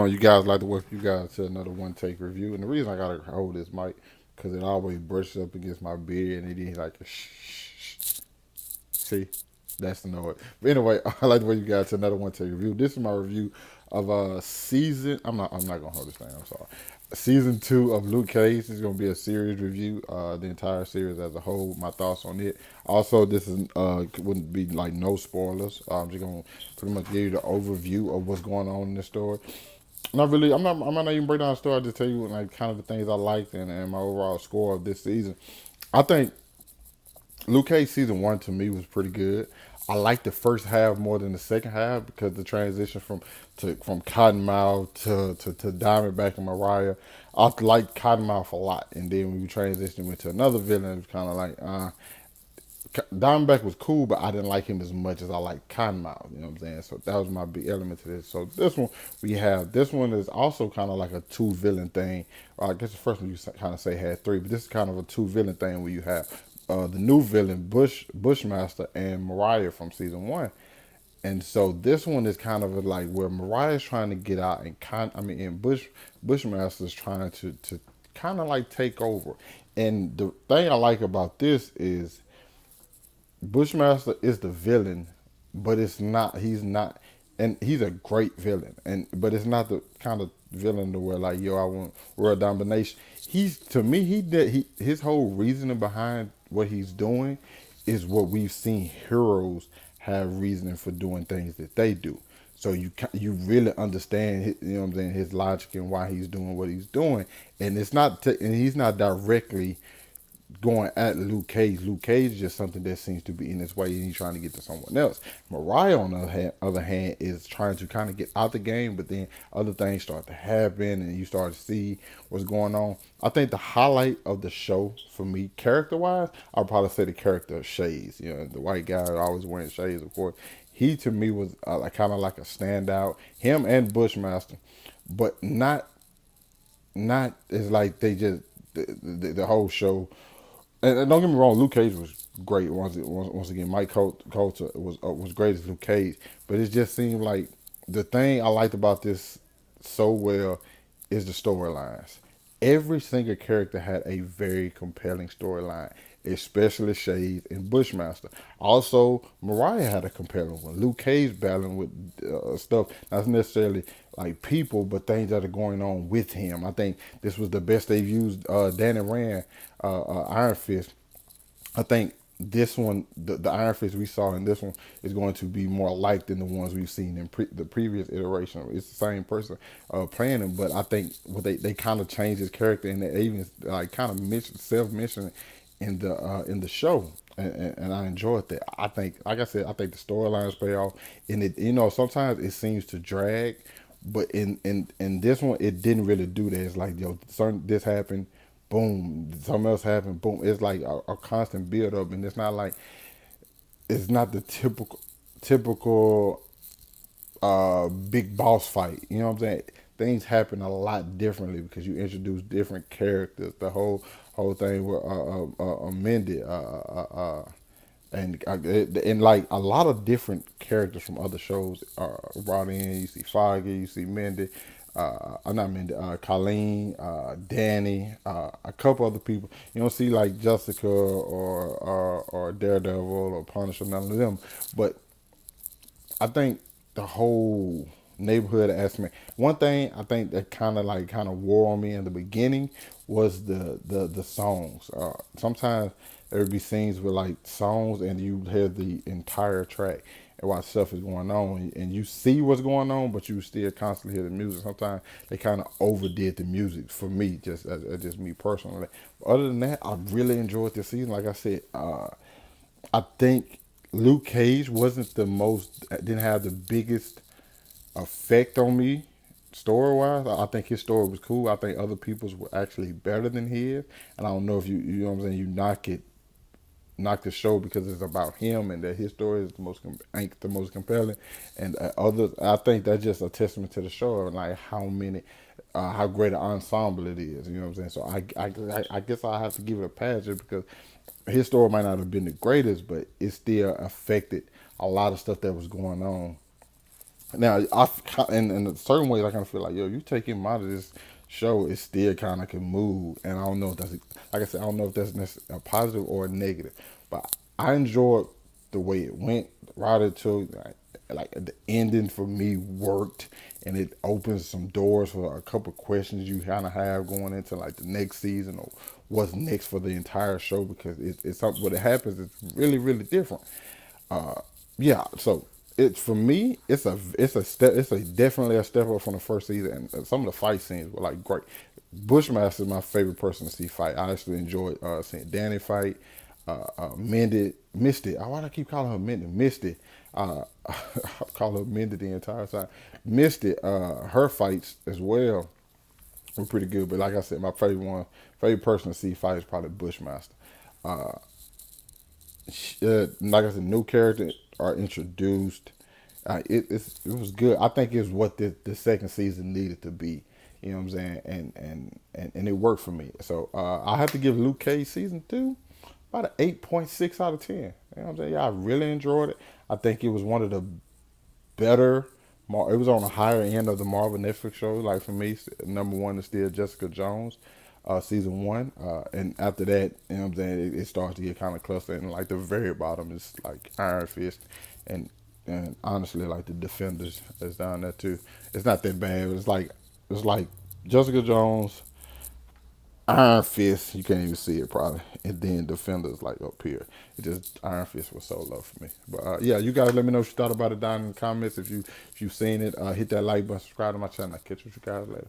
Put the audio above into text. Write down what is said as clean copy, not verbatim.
on, you guys? Like to welcome you guys to another one take review. And the reason I gotta hold this mic because it always brushes up against my beard and it is like a shh. See, that's the noise. But anyway, I like to welcome you guys to another one take review. This is my review of season. I'm not gonna hold this thing. I'm sorry. Season 2 of Luke Cage. This is gonna be a series review. The entire series as a whole. My thoughts on it. Also, this is wouldn't be like no spoilers. I'm just gonna pretty much give you the overview of what's going on in the story. Not really. I might not even break down the story. I just tell you like kind of the things I liked and my overall score of this season. I think Luke Cage season 1 to me was pretty good. I liked the first half more than the second half because the transition from Cottonmouth to Diamondback and Mariah. I liked Cottonmouth a lot, and then when we transitioned into another villain, it was kind of like Diamondback was cool, but I didn't like him as much as I like Cottonmouth. You know what I'm saying? So that was my big element to this. So this one this one is also kind of like a two villain thing. I guess the first one you kind of say had three, but this is kind of a two villain thing where you have the new villain Bushmaster and Mariah from season 1. And so this one is kind of like where Mariah's trying to get out and Bushmaster's trying to kind of like take over. And the thing I like about this is Bushmaster is the villain, but it's not. He's not, and he's a great villain. And but it's not the kind of villain to where like yo, I want world domination. He's to me, his whole reasoning behind what he's doing is what we've seen heroes have reasoning for doing things that they do. So you really understand, you know what I'm saying, his logic and why he's doing what he's doing, and and he's not directly going at Luke Cage. Luke Cage is just something that seems to be in his way and he's trying to get to someone else. Mariah, on the other hand, is trying to kind of get out the game, but then other things start to happen and you start to see what's going on. I think the highlight of the show for me, character wise, I'll probably say the character of Shades. You know, the white guy always wearing shades, of course. He to me was like, kind of like a standout. Him and Bushmaster, but not as like they just the whole show. And don't get me wrong, Luke Cage was great. Once again, Mike Coulter was great as Luke Cage, but it just seemed like the thing I liked about this so well is the storylines. Every single character had a very compelling storyline, especially Shades and Bushmaster. Also, Mariah had a compelling one. Luke Cage battling with stuff not necessarily like people, but things that are going on with him. I think this was the best they've used Danny Rand, Iron Fist. I think this one, the Iron Fist we saw in this one, is going to be more alike than the ones we've seen in the previous iteration. It's the same person playing him, but I think what they kind of changed his character and they even like kind of self mentioned in the show. And I enjoyed that. I think, like I said, I think the storylines pay off, and it sometimes it seems to drag, but in this one it didn't really do that. It's like yo, certain this happened, boom, something else happened, boom. It's like a constant build up, and it's not like it's not the typical big boss fight. You know what I'm saying? Things happen a lot differently because you introduce different characters. The whole thing with amended and like a lot of different characters from other shows are brought in. You see Foggy, you see Mindy, I'm not Mindy, Colleen, Danny, a couple other people. You don't see like Jessica or Daredevil or Punisher, none of them. But I think the whole neighborhood aspect. One thing I think that kind of wore on me in the beginning was the songs. Sometimes there would be scenes with like songs and you hear the entire track and while stuff is going on and you see what's going on, but you still constantly hear the music. Sometimes they kind of overdid the music for me, just me personally. Other than that, I really enjoyed this season. Like I said, I think Luke Cage wasn't the most, didn't have the biggest effect on me story wise. I think his story was cool. I think other people's were actually better than his. And I don't know if you know what I'm saying, you knock the show because it's about him and that his story is ain't the most compelling. And others, I think that's just a testament to the show and like how great an ensemble it is. You know what I'm saying? So I guess I have to give it a pass just because his story might not have been the greatest, but it still affected a lot of stuff that was going on Now, in a certain ways, I kind of feel like, yo, you take him out of this show, it still kind of can move. And I don't know if that's, like I said, I don't know if that's a positive or a negative. But I enjoyed the way it went. Right into like the ending for me worked, and it opens some doors for a couple questions you kind of have going into like the next season or what's next for the entire show, because it's something when it happens, it's really really different. Uh, yeah, so it's for me, it's a definitely a step up from the first season, and some of the fight scenes were like great. Bushmaster is my favorite person to see fight. I actually enjoyed seeing Danny fight. Misty. Why do I keep calling her Misty? I call her Mindy the entire time. Misty. Her fights as well were pretty good. But like I said, my favorite person to see fight is probably Bushmaster. Uh, like I said, new characters are introduced. It was good. I think it's what the second season needed to be. You know what I'm saying? And it worked for me. So I have to give Luke Cage season 2 about an 8.6 out of 10. You know what I'm saying? Yeah, I really enjoyed it. I think it was one of the better. It was on the higher end of the Marvel Netflix shows. Like for me, number one is still Jessica Jones, season 1, and after that, you know what I'm saying, it starts to get kind of clustered. And like the very bottom is like Iron Fist, and and honestly, like the Defenders is down there too. It's not that bad. It's like Jessica Jones, Iron Fist, you can't even see it probably, and then Defenders like up here. It just Iron Fist was so low for me. But yeah, you guys let me know what you thought about it down in the comments. If you've seen it, hit that like button, subscribe to my channel. I'll catch you guys later.